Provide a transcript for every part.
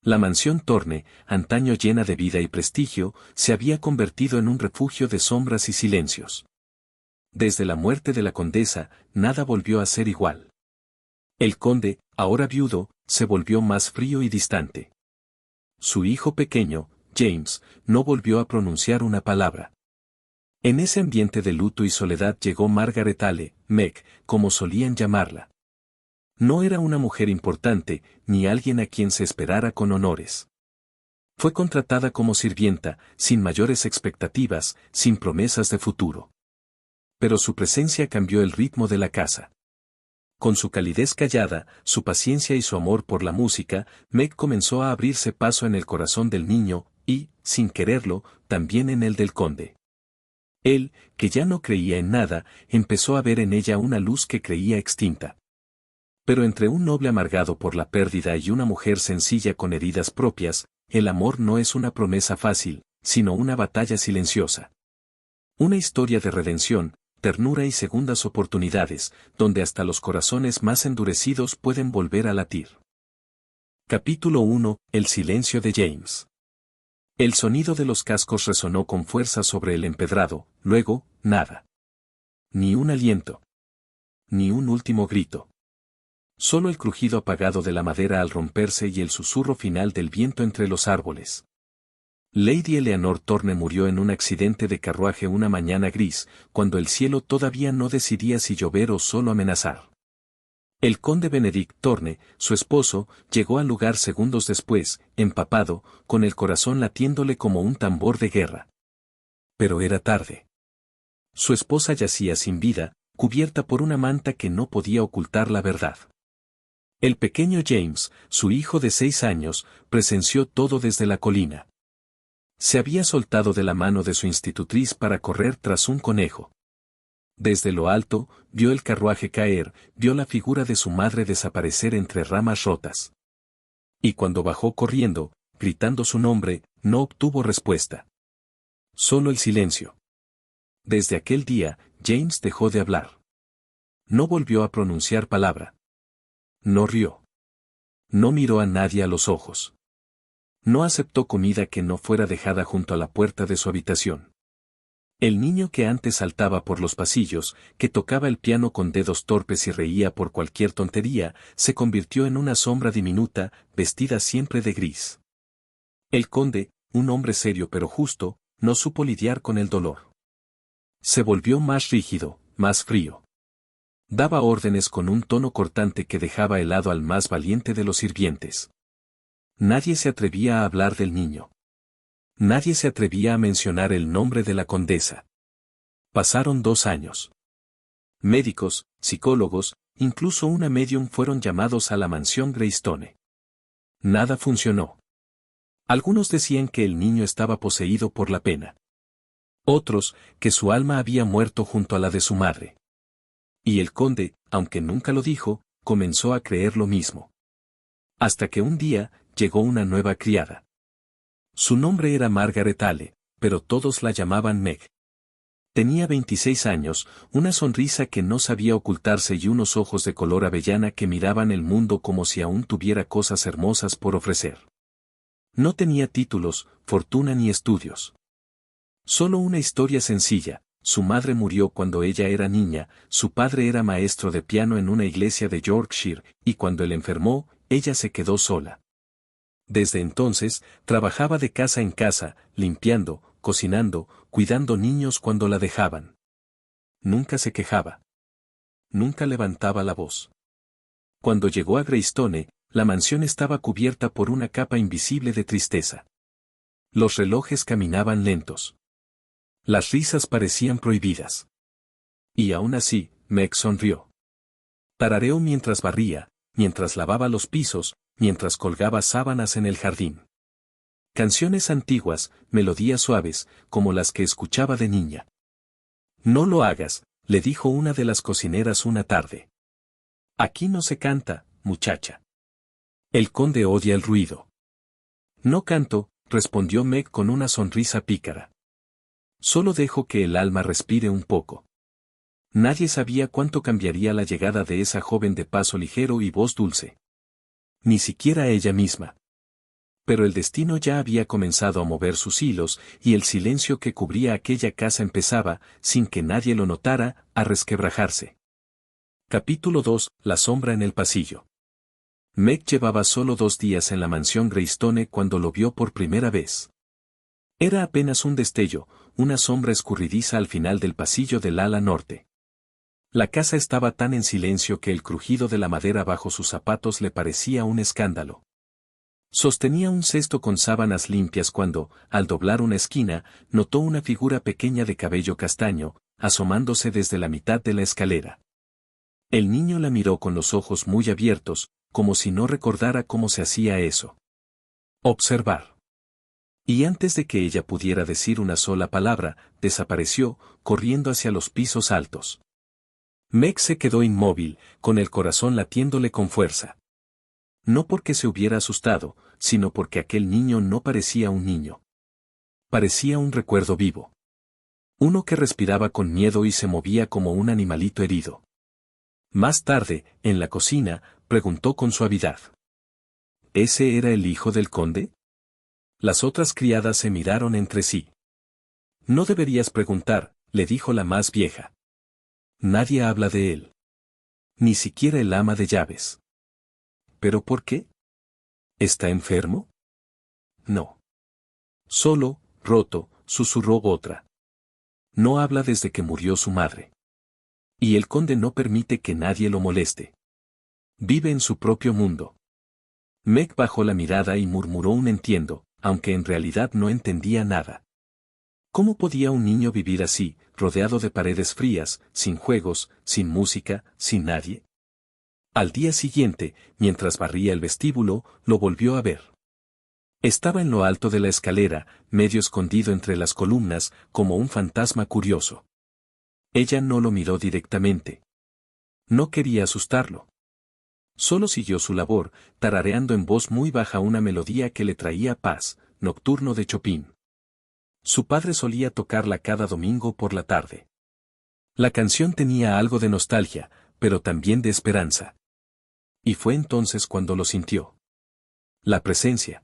La mansión Thorne, antaño llena de vida y prestigio, se había convertido en un refugio de sombras y silencios. Desde la muerte de la condesa, nada volvió a ser igual. El conde, ahora viudo, se volvió más frío y distante. Su hijo pequeño, James, no volvió a pronunciar una palabra. En ese ambiente de luto y soledad llegó Margaret Ale, Meg, como solían llamarla. No era una mujer importante, ni alguien a quien se esperara con honores. Fue contratada como sirvienta, sin mayores expectativas, sin promesas de futuro. Pero su presencia cambió el ritmo de la casa. Con su calidez callada, su paciencia y su amor por la música, Meg comenzó a abrirse paso en el corazón del niño, y, sin quererlo, también en el del conde. Él, que ya no creía en nada, empezó a ver en ella una luz que creía extinta. Pero entre un noble amargado por la pérdida y una mujer sencilla con heridas propias, el amor no es una promesa fácil, sino una batalla silenciosa. Una historia de redención, ternura y segundas oportunidades, donde hasta los corazones más endurecidos pueden volver a latir. Capítulo 1. El silencio de James. El sonido de los cascos resonó con fuerza sobre el empedrado, luego, nada. Ni un aliento. Ni un último grito. Solo el crujido apagado de la madera al romperse y el susurro final del viento entre los árboles. Lady Eleanor Thorne murió en un accidente de carruaje una mañana gris, cuando el cielo todavía no decidía si llover o solo amenazar. El conde Benedict Thorne, su esposo, llegó al lugar segundos después, empapado, con el corazón latiéndole como un tambor de guerra. Pero era tarde. Su esposa yacía sin vida, cubierta por una manta que no podía ocultar la verdad. El pequeño James, su hijo de 6 años, presenció todo desde la colina. Se había soltado de la mano de su institutriz para correr tras un conejo. Desde lo alto, vio el carruaje caer, vio la figura de su madre desaparecer entre ramas rotas. Y cuando bajó corriendo, gritando su nombre, no obtuvo respuesta. Solo el silencio. Desde aquel día, James dejó de hablar. No volvió a pronunciar palabra. No rió. No miró a nadie a los ojos. No aceptó comida que no fuera dejada junto a la puerta de su habitación. El niño que antes saltaba por los pasillos, que tocaba el piano con dedos torpes y reía por cualquier tontería, se convirtió en una sombra diminuta, vestida siempre de gris. El conde, un hombre serio pero justo, no supo lidiar con el dolor. Se volvió más rígido, más frío. Daba órdenes con un tono cortante que dejaba helado al más valiente de los sirvientes. Nadie se atrevía a hablar del niño. Nadie se atrevía a mencionar el nombre de la condesa. Pasaron 2 años. Médicos, psicólogos, incluso una medium fueron llamados a la mansión Greystone. Nada funcionó. Algunos decían que el niño estaba poseído por la pena. Otros, que su alma había muerto junto a la de su madre. Y el conde, aunque nunca lo dijo, comenzó a creer lo mismo. Hasta que un día, llegó una nueva criada. Su nombre era Margaret Ale, pero todos la llamaban Meg. Tenía 26 años, una sonrisa que no sabía ocultarse y unos ojos de color avellana que miraban el mundo como si aún tuviera cosas hermosas por ofrecer. No tenía títulos, fortuna ni estudios. Solo una historia sencilla. Su madre murió cuando ella era niña, su padre era maestro de piano en una iglesia de Yorkshire, y cuando él enfermó, ella se quedó sola. Desde entonces, trabajaba de casa en casa, limpiando, cocinando, cuidando niños cuando la dejaban. Nunca se quejaba. Nunca levantaba la voz. Cuando llegó a Greystone, la mansión estaba cubierta por una capa invisible de tristeza. Los relojes caminaban lentos. Las risas parecían prohibidas. Y aún así, Meg sonrió. Tarareó mientras barría, mientras lavaba los pisos, mientras colgaba sábanas en el jardín. Canciones antiguas, melodías suaves, como las que escuchaba de niña. No lo hagas, le dijo una de las cocineras una tarde. Aquí no se canta, muchacha. El conde odia el ruido. No canto, respondió Meg con una sonrisa pícara. Solo dejo que el alma respire un poco. Nadie sabía cuánto cambiaría la llegada de esa joven de paso ligero y voz dulce. Ni siquiera ella misma. Pero el destino ya había comenzado a mover sus hilos, y el silencio que cubría aquella casa empezaba, sin que nadie lo notara, a resquebrajarse. Capítulo 2. La sombra en el pasillo. Meg llevaba solo 2 días en la mansión Greystone cuando lo vio por primera vez. Era apenas un destello, una sombra escurridiza al final del pasillo del ala norte. La casa estaba tan en silencio que el crujido de la madera bajo sus zapatos le parecía un escándalo. Sostenía un cesto con sábanas limpias cuando, al doblar una esquina, notó una figura pequeña de cabello castaño, asomándose desde la mitad de la escalera. El niño la miró con los ojos muy abiertos, como si no recordara cómo se hacía eso. Observar. Y antes de que ella pudiera decir una sola palabra, desapareció, corriendo hacia los pisos altos. Meg se quedó inmóvil, con el corazón latiéndole con fuerza. No porque se hubiera asustado, sino porque aquel niño no parecía un niño. Parecía un recuerdo vivo. Uno que respiraba con miedo y se movía como un animalito herido. Más tarde, en la cocina, preguntó con suavidad. ¿Ese era el hijo del conde? Las otras criadas se miraron entre sí. No deberías preguntar, le dijo la más vieja. Nadie habla de él. Ni siquiera el ama de llaves. ¿Pero por qué? ¿Está enfermo? No. Solo, roto, susurró otra. No habla desde que murió su madre. Y el conde no permite que nadie lo moleste. Vive en su propio mundo. Meg bajó la mirada y murmuró un entiendo, aunque en realidad no entendía nada. ¿Cómo podía un niño vivir así, rodeado de paredes frías, sin juegos, sin música, sin nadie? Al día siguiente, mientras barría el vestíbulo, lo volvió a ver. Estaba en lo alto de la escalera, medio escondido entre las columnas, como un fantasma curioso. Ella no lo miró directamente. No quería asustarlo. Solo siguió su labor, tarareando en voz muy baja una melodía que le traía paz, Nocturno de Chopin. Su padre solía tocarla cada domingo por la tarde. La canción tenía algo de nostalgia, pero también de esperanza. Y fue entonces cuando lo sintió. La presencia.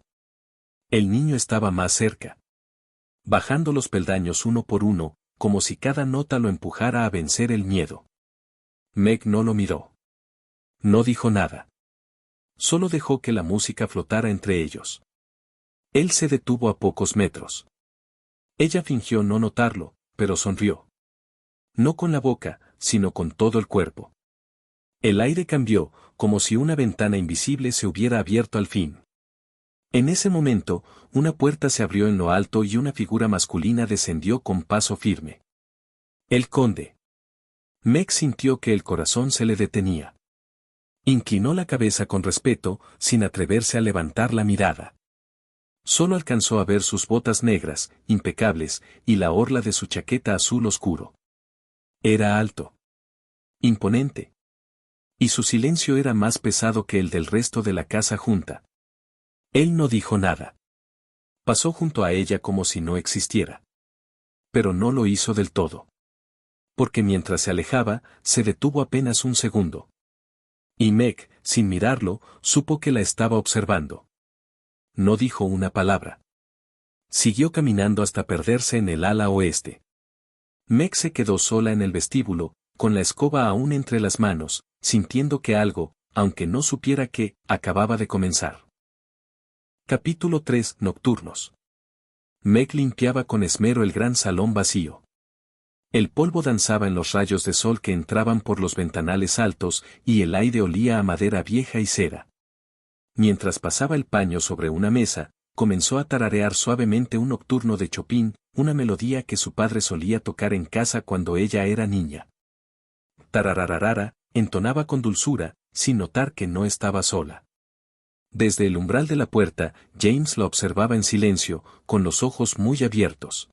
El niño estaba más cerca. Bajando los peldaños uno por uno, como si cada nota lo empujara a vencer el miedo. Meg no lo miró. No dijo nada. Solo dejó que la música flotara entre ellos. Él se detuvo a pocos metros. Ella fingió no notarlo, pero sonrió. No con la boca, sino con todo el cuerpo. El aire cambió, como si una ventana invisible se hubiera abierto al fin. En ese momento, una puerta se abrió en lo alto y una figura masculina descendió con paso firme. El conde. Meg sintió que el corazón se le detenía. Inclinó la cabeza con respeto, sin atreverse a levantar la mirada. Solo alcanzó a ver sus botas negras, impecables, y la orla de su chaqueta azul oscuro. Era alto. Imponente. Y su silencio era más pesado que el del resto de la casa junta. Él no dijo nada. Pasó junto a ella como si no existiera. Pero no lo hizo del todo. Porque mientras se alejaba, se detuvo apenas un segundo. Y Meg, sin mirarlo, supo que la estaba observando. No dijo una palabra. Siguió caminando hasta perderse en el ala oeste. Meg se quedó sola en el vestíbulo, con la escoba aún entre las manos, sintiendo que algo, aunque no supiera qué, acababa de comenzar. Capítulo 3. Nocturnos. Meg limpiaba con esmero el gran salón vacío. El polvo danzaba en los rayos de sol que entraban por los ventanales altos y el aire olía a madera vieja y cera. Mientras pasaba el paño sobre una mesa, comenzó a tararear suavemente un nocturno de Chopin, una melodía que su padre solía tocar en casa cuando ella era niña. Tararararara, entonaba con dulzura, sin notar que no estaba sola. Desde el umbral de la puerta, James la observaba en silencio, con los ojos muy abiertos.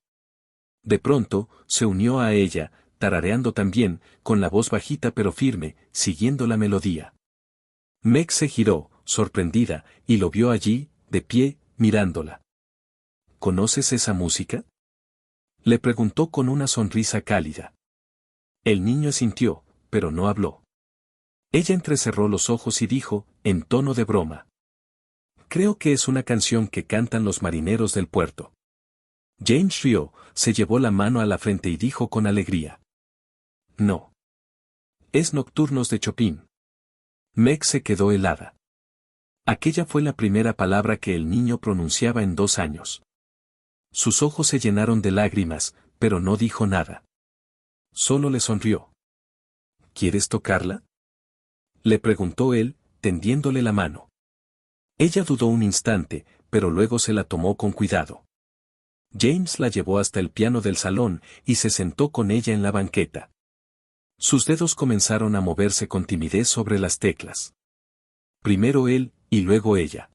De pronto, se unió a ella, tarareando también, con la voz bajita pero firme, siguiendo la melodía. Meg se giró, sorprendida, y lo vio allí, de pie, mirándola. ¿Conoces esa música? Le preguntó con una sonrisa cálida. El niño asintió, pero no habló. Ella entrecerró los ojos y dijo, en tono de broma. Creo que es una canción que cantan los marineros del puerto. James rió, se llevó la mano a la frente y dijo con alegría. No. Es Nocturnos de Chopin. Meg se quedó helada. Aquella fue la primera palabra que el niño pronunciaba en 2 años. Sus ojos se llenaron de lágrimas, pero no dijo nada. Solo le sonrió. ¿Quieres tocarla? Le preguntó él, tendiéndole la mano. Ella dudó un instante, pero luego se la tomó con cuidado. James la llevó hasta el piano del salón y se sentó con ella en la banqueta. Sus dedos comenzaron a moverse con timidez sobre las teclas. Primero él, y luego ella.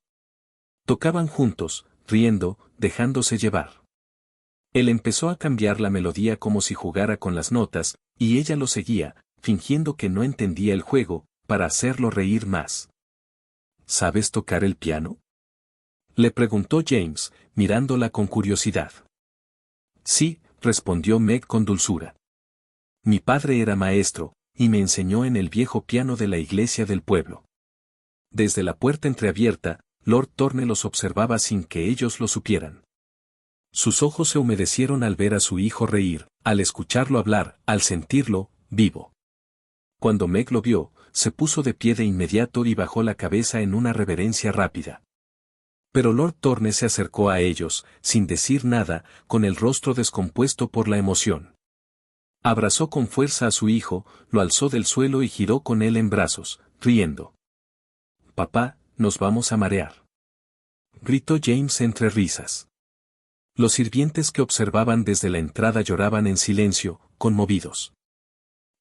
Tocaban juntos, riendo, dejándose llevar. Él empezó a cambiar la melodía como si jugara con las notas, y ella lo seguía, fingiendo que no entendía el juego, para hacerlo reír más. ¿Sabes tocar el piano? Le preguntó James, mirándola con curiosidad. Sí, respondió Meg con dulzura. Mi padre era maestro, y me enseñó en el viejo piano de la iglesia del pueblo. Desde la puerta entreabierta, Lord Thorne los observaba sin que ellos lo supieran. Sus ojos se humedecieron al ver a su hijo reír, al escucharlo hablar, al sentirlo, vivo. Cuando Meg lo vio, se puso de pie de inmediato y bajó la cabeza en una reverencia rápida. Pero Lord Thorne se acercó a ellos, sin decir nada, con el rostro descompuesto por la emoción. Abrazó con fuerza a su hijo, lo alzó del suelo y giró con él en brazos, riendo. «Papá, nos vamos a marear», gritó James entre risas. Los sirvientes que observaban desde la entrada lloraban en silencio, conmovidos.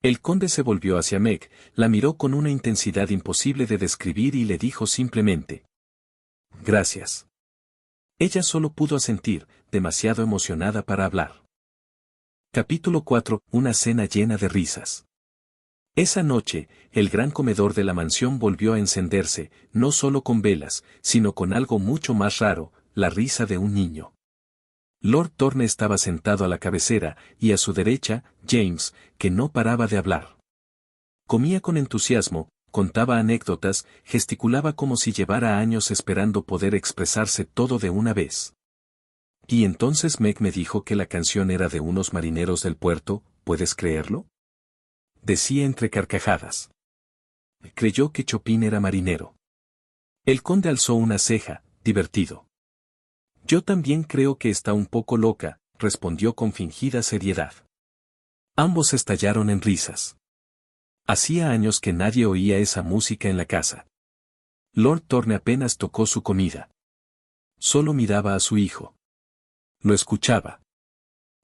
El conde se volvió hacia Meg, la miró con una intensidad imposible de describir y le dijo simplemente: «Gracias». Ella solo pudo asentir, demasiado emocionada para hablar. Capítulo 4. Una cena llena de risas. Esa noche, el gran comedor de la mansión volvió a encenderse, no solo con velas, sino con algo mucho más raro, la risa de un niño. Lord Thorne estaba sentado a la cabecera, y a su derecha, James, que no paraba de hablar. Comía con entusiasmo, contaba anécdotas, gesticulaba como si llevara años esperando poder expresarse todo de una vez. Y entonces Meg me dijo que la canción era de unos marineros del puerto, ¿puedes creerlo?, decía entre carcajadas. Creyó que Chopin era marinero. El conde alzó una ceja, divertido. Yo también creo que está un poco loca, respondió con fingida seriedad. Ambos estallaron en risas. Hacía años que nadie oía esa música en la casa. Lord Thorne apenas tocó su comida. Solo miraba a su hijo. Lo escuchaba.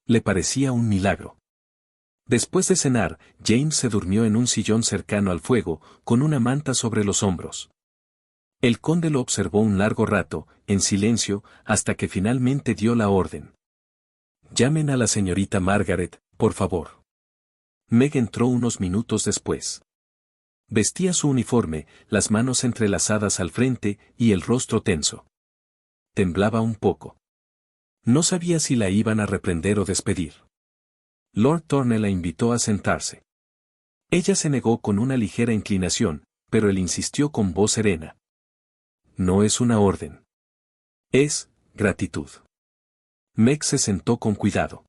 Le parecía un milagro. Después de cenar, James se durmió en un sillón cercano al fuego, con una manta sobre los hombros. El conde lo observó un largo rato, en silencio, hasta que finalmente dio la orden. «Llamen a la señorita Margaret, por favor». Meg entró unos minutos después. Vestía su uniforme, las manos entrelazadas al frente y el rostro tenso. Temblaba un poco. No sabía si la iban a reprender o despedir. Lord Thorne la invitó a sentarse. Ella se negó con una ligera inclinación, pero él insistió con voz serena. «No es una orden. Es gratitud». Meg se sentó con cuidado.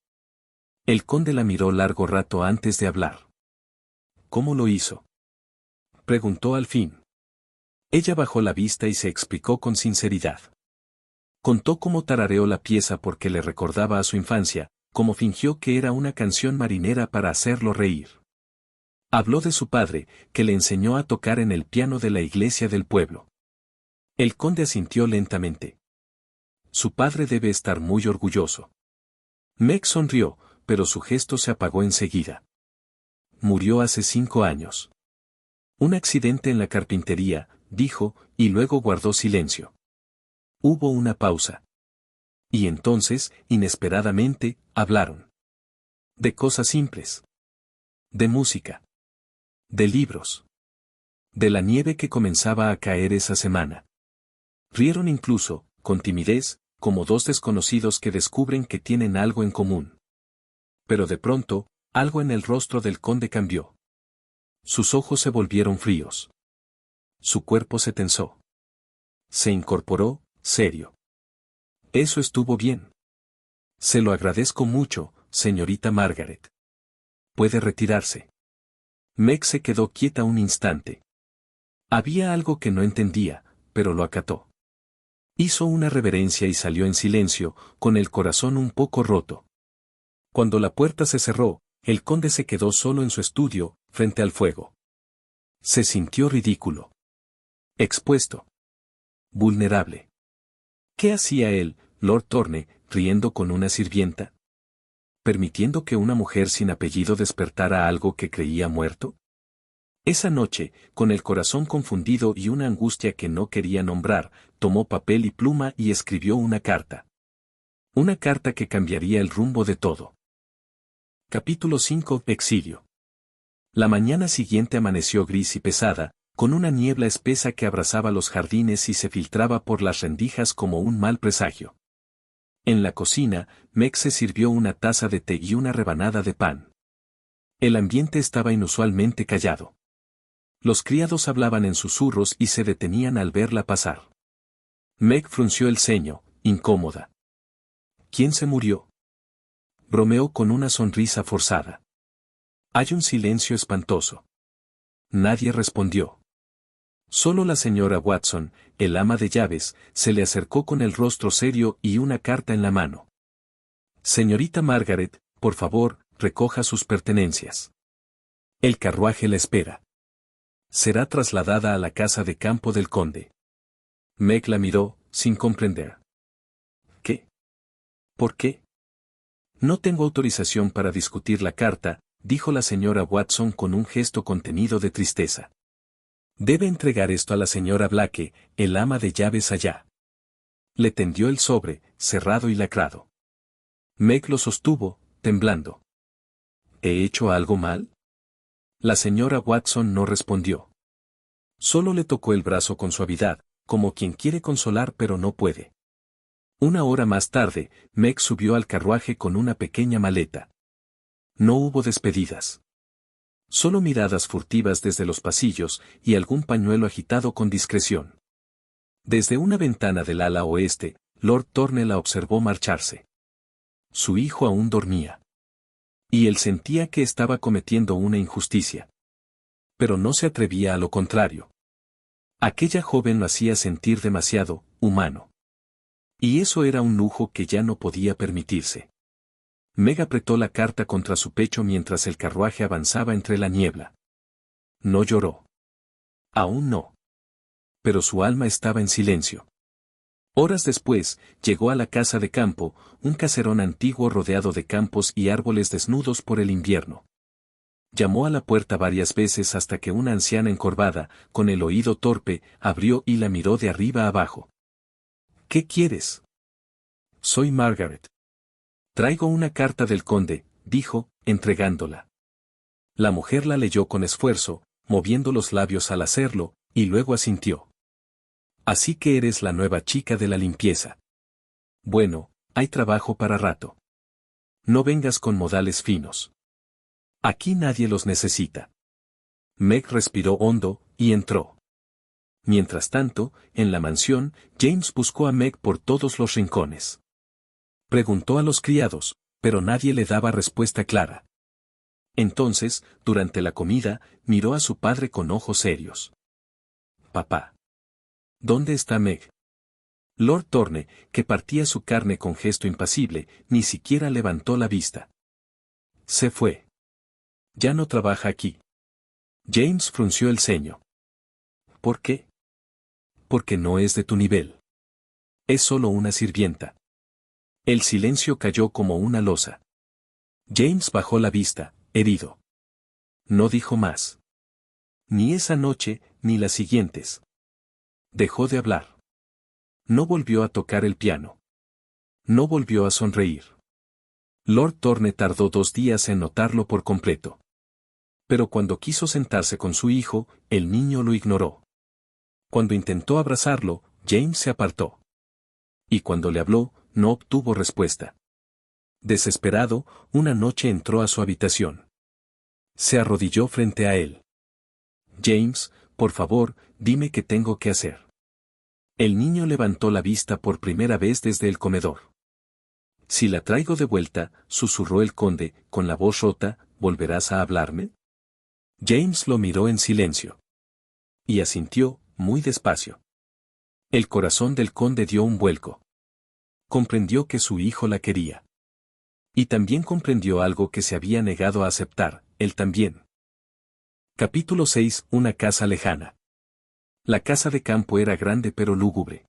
El conde la miró largo rato antes de hablar. «¿Cómo lo hizo?», preguntó al fin. Ella bajó la vista y se explicó con sinceridad. Contó cómo tarareó la pieza porque le recordaba a su infancia, cómo fingió que era una canción marinera para hacerlo reír. Habló de su padre, que le enseñó a tocar en el piano de la iglesia del pueblo. El conde asintió lentamente. Su padre debe estar muy orgulloso. Meg sonrió, pero su gesto se apagó enseguida. Murió hace 5 años. Un accidente en la carpintería, dijo, y luego guardó silencio. Hubo una pausa. Y entonces, inesperadamente, hablaron. De cosas simples. De música. De libros. De la nieve que comenzaba a caer esa semana. Rieron incluso, con timidez, como dos desconocidos que descubren que tienen algo en común. Pero de pronto, algo en el rostro del conde cambió. Sus ojos se volvieron fríos. Su cuerpo se tensó. Se incorporó, serio. Eso estuvo bien. Se lo agradezco mucho, señorita Margaret. Puede retirarse. Meg se quedó quieta un instante. Había algo que no entendía, pero lo acató. Hizo una reverencia y salió en silencio, con el corazón un poco roto. Cuando la puerta se cerró, el conde se quedó solo en su estudio, frente al fuego. Se sintió ridículo. Expuesto. Vulnerable. ¿Qué hacía él, Lord Thorne, riendo con una sirvienta? ¿Permitiendo que una mujer sin apellido despertara algo que creía muerto? Esa noche, con el corazón confundido y una angustia que no quería nombrar, tomó papel y pluma y escribió una carta. Una carta que cambiaría el rumbo de todo. Capítulo 5. Exilio. La mañana siguiente amaneció gris y pesada, con una niebla espesa que abrazaba los jardines y se filtraba por las rendijas como un mal presagio. En la cocina, Meg se sirvió una taza de té y una rebanada de pan. El ambiente estaba inusualmente callado. Los criados hablaban en susurros y se detenían al verla pasar. Meg frunció el ceño, incómoda. ¿Quién se murió? Bromeó con una sonrisa forzada. Hay un silencio espantoso. Nadie respondió. Solo la señora Watson, el ama de llaves, se le acercó con el rostro serio y una carta en la mano. Señorita Margaret, por favor, recoja sus pertenencias. El carruaje la espera. Será trasladada a la casa de campo del conde. Meg la miró, sin comprender. ¿Qué? ¿Por qué? No tengo autorización para discutir la carta, dijo la señora Watson con un gesto contenido de tristeza. Debe entregar esto a la señora Blake, el ama de llaves allá. Le tendió el sobre, cerrado y lacrado. Meg lo sostuvo, temblando. ¿He hecho algo mal? La señora Watson no respondió. Solo le tocó el brazo con suavidad, como quien quiere consolar pero no puede. Una hora más tarde, Meg subió al carruaje con una pequeña maleta. No hubo despedidas. Solo miradas furtivas desde los pasillos y algún pañuelo agitado con discreción. Desde una ventana del ala oeste, Lord Thorne la observó marcharse. Su hijo aún dormía. Y él sentía que estaba cometiendo una injusticia. Pero no se atrevía a lo contrario. Aquella joven lo hacía sentir demasiado humano. Y eso era un lujo que ya no podía permitirse. Meg apretó la carta contra su pecho mientras el carruaje avanzaba entre la niebla. No lloró. Aún no. Pero su alma estaba en silencio. Horas después, llegó a la casa de campo, un caserón antiguo rodeado de campos y árboles desnudos por el invierno. Llamó a la puerta varias veces hasta que una anciana encorvada, con el oído torpe, abrió y la miró de arriba abajo. ¿Qué quieres? Soy Margaret. Traigo una carta del conde, dijo, entregándola. La mujer la leyó con esfuerzo, moviendo los labios al hacerlo, y luego asintió. Así que eres la nueva chica de la limpieza. Bueno, hay trabajo para rato. No vengas con modales finos. Aquí nadie los necesita. Meg respiró hondo, y entró. Mientras tanto, en la mansión, James buscó a Meg por todos los rincones. Preguntó a los criados, pero nadie le daba respuesta clara. Entonces, durante la comida, miró a su padre con ojos serios. Papá. ¿Dónde está Meg? Lord Thorne, que partía su carne con gesto impasible, ni siquiera levantó la vista. Se fue. Ya no trabaja aquí. James frunció el ceño. ¿Por qué? Porque no es de tu nivel. Es solo una sirvienta. El silencio cayó como una losa. James bajó la vista, herido. No dijo más. Ni esa noche, ni las siguientes. Dejó de hablar. No volvió a tocar el piano. No volvió a sonreír. Lord Thorne tardó 2 días en notarlo por completo. Pero cuando quiso sentarse con su hijo, el niño lo ignoró. Cuando intentó abrazarlo, James se apartó. Y cuando le habló, no obtuvo respuesta. Desesperado, una noche entró a su habitación. Se arrodilló frente a él. James, por favor, dime qué tengo que hacer. El niño levantó la vista por primera vez desde el comedor. Si la traigo de vuelta, susurró el conde, con la voz rota, ¿volverás a hablarme? James lo miró en silencio. Y asintió, muy despacio. El corazón del conde dio un vuelco. Comprendió que su hijo la quería. Y también comprendió algo que se había negado a aceptar, él también. Capítulo 6. Una casa lejana. La casa de campo era grande pero lúgubre.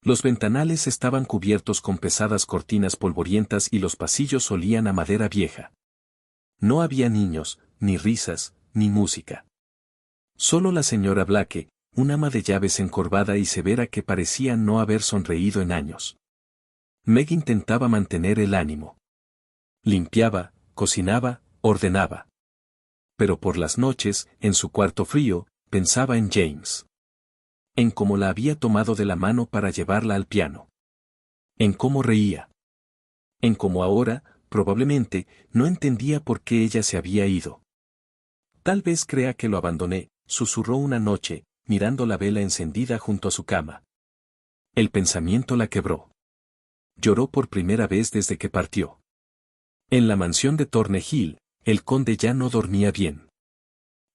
Los ventanales estaban cubiertos con pesadas cortinas polvorientas y los pasillos olían a madera vieja. No había niños, ni risas, ni música. Solo la señora Blake, un ama de llaves encorvada y severa que parecía no haber sonreído en años. Meg intentaba mantener el ánimo. Limpiaba, cocinaba, ordenaba. Pero por las noches, en su cuarto frío, pensaba en James. En cómo la había tomado de la mano para llevarla al piano. En cómo reía. En cómo ahora, probablemente, no entendía por qué ella se había ido. Tal vez crea que lo abandoné, susurró una noche, mirando la vela encendida junto a su cama. El pensamiento la quebró. Lloró por primera vez desde que partió. En la mansión de Thornhill, el conde ya no dormía bien.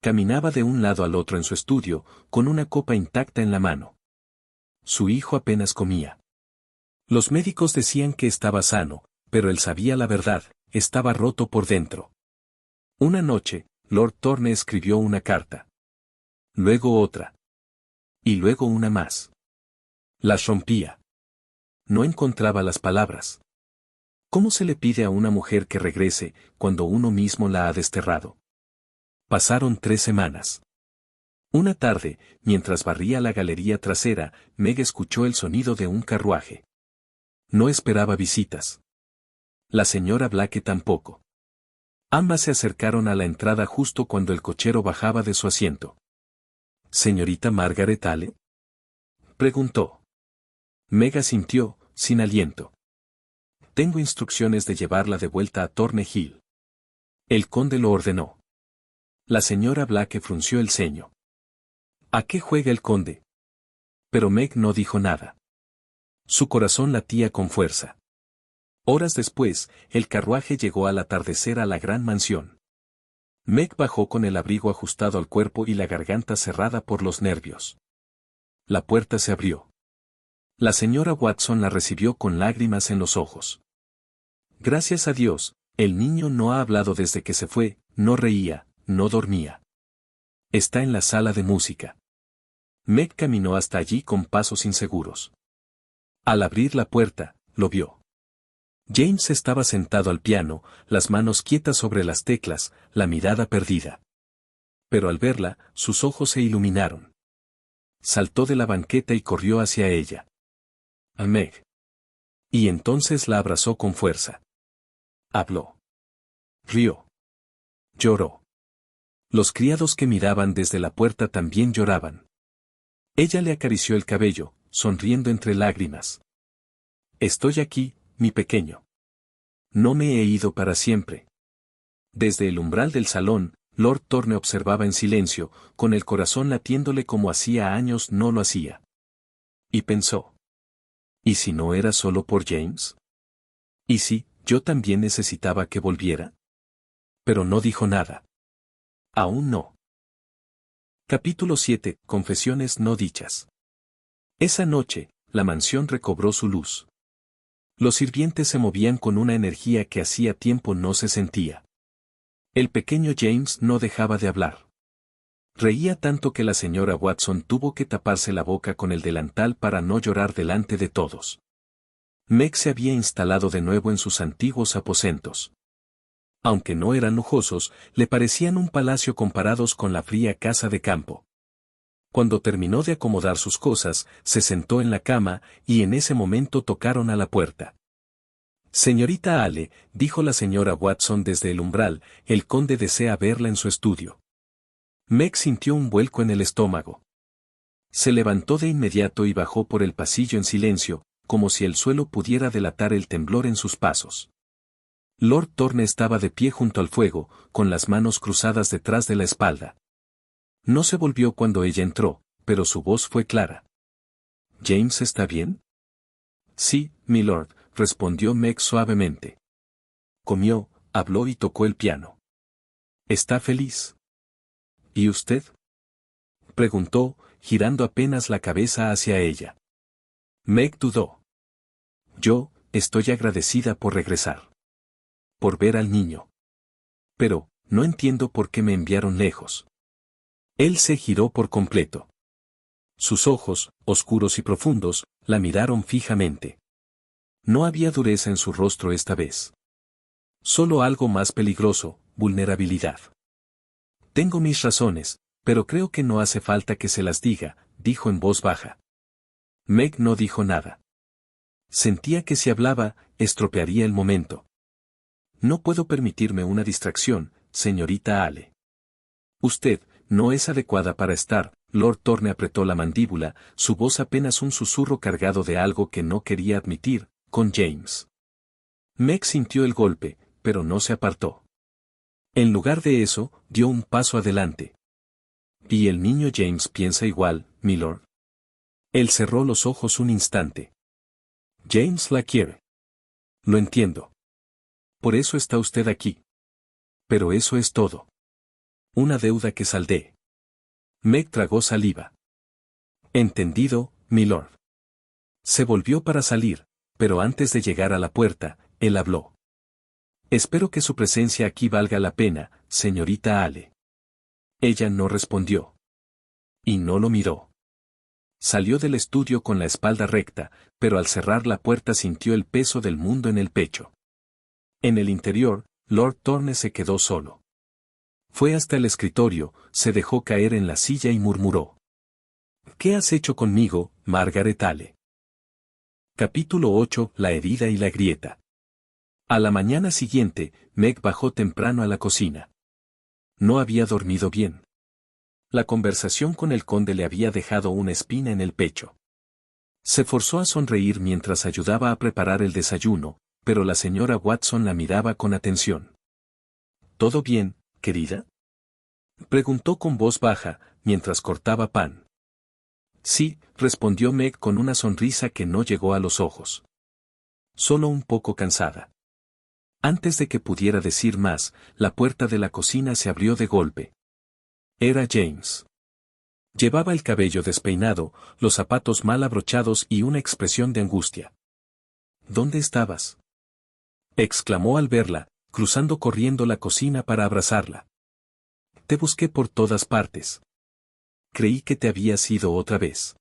Caminaba de un lado al otro en su estudio, con una copa intacta en la mano. Su hijo apenas comía. Los médicos decían que estaba sano, pero él sabía la verdad, estaba roto por dentro. Una noche, Lord Thorne escribió una carta. Luego otra. Y luego una más. Las rompía. No encontraba las palabras. ¿Cómo se le pide a una mujer que regrese, cuando uno mismo la ha desterrado? Pasaron 3 semanas. Una tarde, mientras barría la galería trasera, Meg escuchó el sonido de un carruaje. No esperaba visitas. La señora Blake tampoco. Ambas se acercaron a la entrada justo cuando el cochero bajaba de su asiento. ¿Señorita Margaret Ale? Preguntó. Meg asintió, sin aliento. Tengo instrucciones de llevarla de vuelta a Thornhill. El conde lo ordenó. La señora Blake frunció el ceño. ¿A qué juega el conde? Pero Meg no dijo nada. Su corazón latía con fuerza. Horas después, el carruaje llegó al atardecer a la gran mansión. Meg bajó con el abrigo ajustado al cuerpo y la garganta cerrada por los nervios. La puerta se abrió. La señora Watson la recibió con lágrimas en los ojos. Gracias a Dios, el niño no ha hablado desde que se fue, no reía, no dormía. Está en la sala de música. Meg caminó hasta allí con pasos inseguros. Al abrir la puerta, lo vio. James estaba sentado al piano, las manos quietas sobre las teclas, la mirada perdida. Pero al verla, sus ojos se iluminaron. Saltó de la banqueta y corrió hacia ella. A Meg. Y entonces la abrazó con fuerza. Habló. Rió. Lloró. Los criados que miraban desde la puerta también lloraban. Ella le acarició el cabello, sonriendo entre lágrimas. Estoy aquí, mi pequeño. No me he ido para siempre. Desde el umbral del salón, Lord Thorne observaba en silencio, con el corazón latiéndole como hacía años no lo hacía. Y pensó. ¿Y si no era solo por James? ¿Y si yo también necesitaba que volviera? Pero no dijo nada. Aún no. Capítulo 7. Confesiones no dichas. Esa noche, la mansión recobró su luz. Los sirvientes se movían con una energía que hacía tiempo no se sentía. El pequeño James no dejaba de hablar. Reía tanto que la señora Watson tuvo que taparse la boca con el delantal para no llorar delante de todos. Meg se había instalado de nuevo en sus antiguos aposentos. Aunque no eran lujosos, le parecían un palacio comparados con la fría casa de campo. Cuando terminó de acomodar sus cosas, se sentó en la cama, y en ese momento tocaron a la puerta. Señorita Ale, dijo la señora Watson desde el umbral, el conde desea verla en su estudio. Meg sintió un vuelco en el estómago. Se levantó de inmediato y bajó por el pasillo en silencio, como si el suelo pudiera delatar el temblor en sus pasos. Lord Thorne estaba de pie junto al fuego, con las manos cruzadas detrás de la espalda. No se volvió cuando ella entró, pero su voz fue clara. ¿James está bien? Sí, milord, respondió Meg suavemente. Comió, habló y tocó el piano. ¿Está feliz? ¿Y usted? Preguntó, girando apenas la cabeza hacia ella. Meg dudó. Yo, estoy agradecida por regresar. Por ver al niño. Pero, no entiendo por qué me enviaron lejos. Él se giró por completo. Sus ojos, oscuros y profundos, la miraron fijamente. No había dureza en su rostro esta vez. Solo algo más peligroso, vulnerabilidad. Tengo mis razones, pero creo que no hace falta que se las diga, dijo en voz baja. Meg no dijo nada. Sentía que si hablaba, estropearía el momento. No puedo permitirme una distracción, señorita Ale. Usted, no es adecuada para estar. Lord Thorne apretó la mandíbula, su voz apenas un susurro cargado de algo que no quería admitir, con James. Meg sintió el golpe, pero no se apartó. En lugar de eso, dio un paso adelante. ¿Y el niño James piensa igual, milord? Él cerró los ojos un instante. James la quiere. Lo entiendo. Por eso está usted aquí. Pero eso es todo. Una deuda que saldé. Meg tragó saliva. Entendido, milord. Se volvió para salir, pero antes de llegar a la puerta, él habló. Espero que su presencia aquí valga la pena, señorita Ale. Ella no respondió. Y no lo miró. Salió del estudio con la espalda recta, pero al cerrar la puerta sintió el peso del mundo en el pecho. En el interior, Lord Thorne se quedó solo. Fue hasta el escritorio, se dejó caer en la silla y murmuró. ¿Qué has hecho conmigo, Margaret Ale? Capítulo 8. La herida y la grieta. A la mañana siguiente, Meg bajó temprano a la cocina. No había dormido bien. La conversación con el conde le había dejado una espina en el pecho. Se forzó a sonreír mientras ayudaba a preparar el desayuno, pero la señora Watson la miraba con atención. ¿Todo bien, querida? Preguntó con voz baja, mientras cortaba pan. Sí, respondió Meg con una sonrisa que no llegó a los ojos. Solo un poco cansada. Antes de que pudiera decir más, la puerta de la cocina se abrió de golpe. Era James. Llevaba el cabello despeinado, los zapatos mal abrochados y una expresión de angustia. ¿Dónde estabas?, exclamó al verla, cruzando corriendo la cocina para abrazarla. Te busqué por todas partes. Creí que te habías ido otra vez.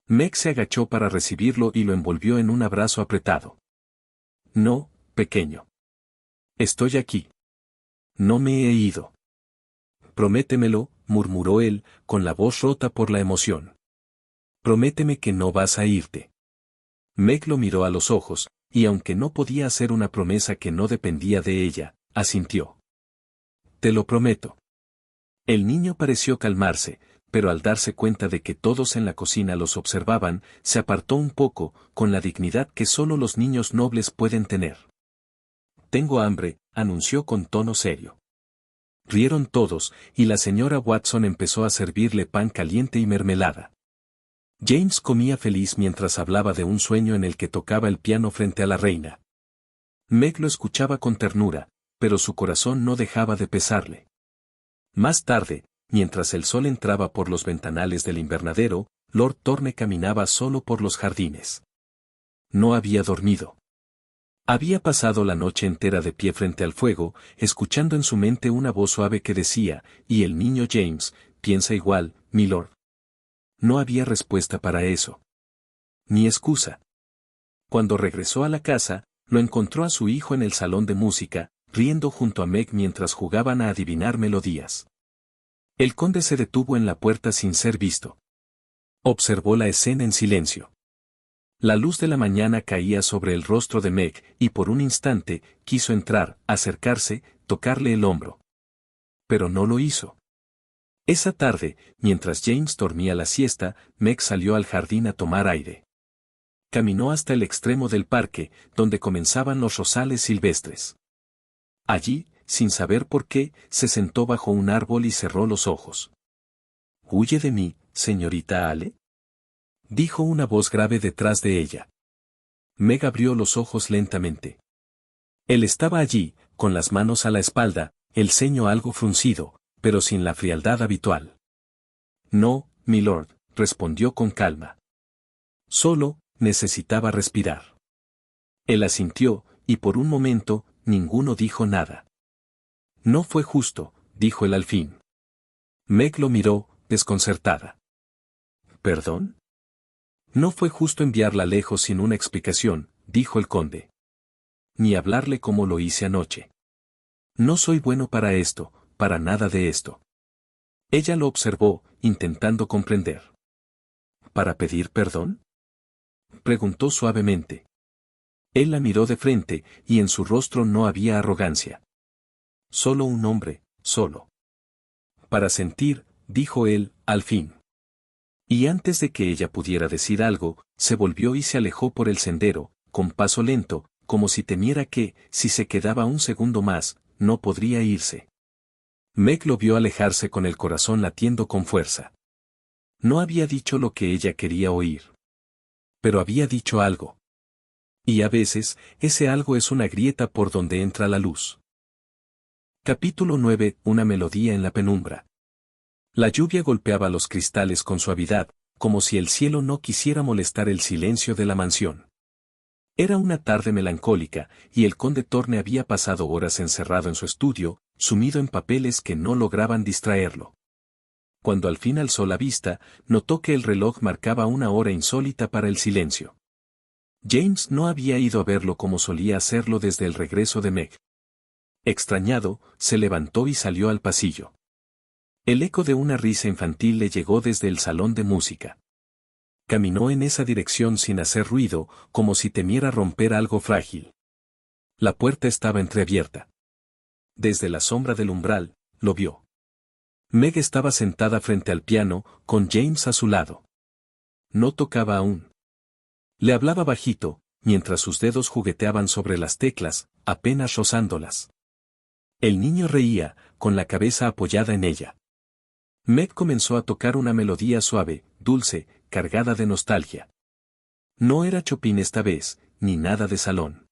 Meg se agachó para recibirlo y lo envolvió en un abrazo apretado. No, pequeño. Estoy aquí. No me he ido. Prométemelo, murmuró él, con la voz rota por la emoción. Prométeme que no vas a irte. Meg lo miró a los ojos, y aunque no podía hacer una promesa que no dependía de ella, asintió. Te lo prometo. El niño pareció calmarse, pero al darse cuenta de que todos en la cocina los observaban, se apartó un poco, con la dignidad que solo los niños nobles pueden tener. Tengo hambre, anunció con tono serio. Rieron todos, y la señora Watson empezó a servirle pan caliente y mermelada. James comía feliz mientras hablaba de un sueño en el que tocaba el piano frente a la reina. Meg lo escuchaba con ternura, pero su corazón no dejaba de pesarle. Más tarde, mientras el sol entraba por los ventanales del invernadero, Lord Thorne caminaba solo por los jardines. No había dormido. Había pasado la noche entera de pie frente al fuego, escuchando en su mente una voz suave que decía, «Y el niño James, piensa igual, milord». No había respuesta para eso. Ni excusa. Cuando regresó a la casa, lo encontró a su hijo en el salón de música, riendo junto a Meg mientras jugaban a adivinar melodías. El conde se detuvo en la puerta sin ser visto. Observó la escena en silencio. La luz de la mañana caía sobre el rostro de Meg, y por un instante, quiso entrar, acercarse, tocarle el hombro. Pero no lo hizo. Esa tarde, mientras James dormía la siesta, Meg salió al jardín a tomar aire. Caminó hasta el extremo del parque, donde comenzaban los rosales silvestres. Allí, sin saber por qué, se sentó bajo un árbol y cerró los ojos. «¿Huye de mí, señorita Ale?», dijo una voz grave detrás de ella. Meg abrió los ojos lentamente. Él estaba allí, con las manos a la espalda, el ceño algo fruncido, pero sin la frialdad habitual. No, milord, respondió con calma. Solo, necesitaba respirar. Él asintió, y por un momento, ninguno dijo nada. No fue justo, dijo él al fin. Meg lo miró, desconcertada. ¿Perdón? No fue justo enviarla lejos sin una explicación, dijo el conde. Ni hablarle como lo hice anoche. No soy bueno para esto, para nada de esto. Ella lo observó, intentando comprender. ¿Para pedir perdón? Preguntó suavemente. Él la miró de frente, y en su rostro no había arrogancia. Solo un hombre, solo. Para sentir, dijo él, al fin. Y antes de que ella pudiera decir algo, se volvió y se alejó por el sendero, con paso lento, como si temiera que, si se quedaba un segundo más, no podría irse. Meg lo vio alejarse con el corazón latiendo con fuerza. No había dicho lo que ella quería oír. Pero había dicho algo. Y a veces, ese algo es una grieta por donde entra la luz. Capítulo 9. Una melodía en la penumbra. La lluvia golpeaba los cristales con suavidad, como si el cielo no quisiera molestar el silencio de la mansión. Era una tarde melancólica, y el conde Thorne había pasado horas encerrado en su estudio, sumido en papeles que no lograban distraerlo. Cuando al fin alzó la vista, notó que el reloj marcaba una hora insólita para el silencio. James no había ido a verlo como solía hacerlo desde el regreso de Meg. Extrañado, se levantó y salió al pasillo. El eco de una risa infantil le llegó desde el salón de música. Caminó en esa dirección sin hacer ruido, como si temiera romper algo frágil. La puerta estaba entreabierta. Desde la sombra del umbral, lo vio. Meg estaba sentada frente al piano, con James a su lado. No tocaba aún. Le hablaba bajito, mientras sus dedos jugueteaban sobre las teclas, apenas rozándolas. El niño reía, con la cabeza apoyada en ella. Meg comenzó a tocar una melodía suave, dulce, cargada de nostalgia. No era Chopin esta vez, ni nada de salón.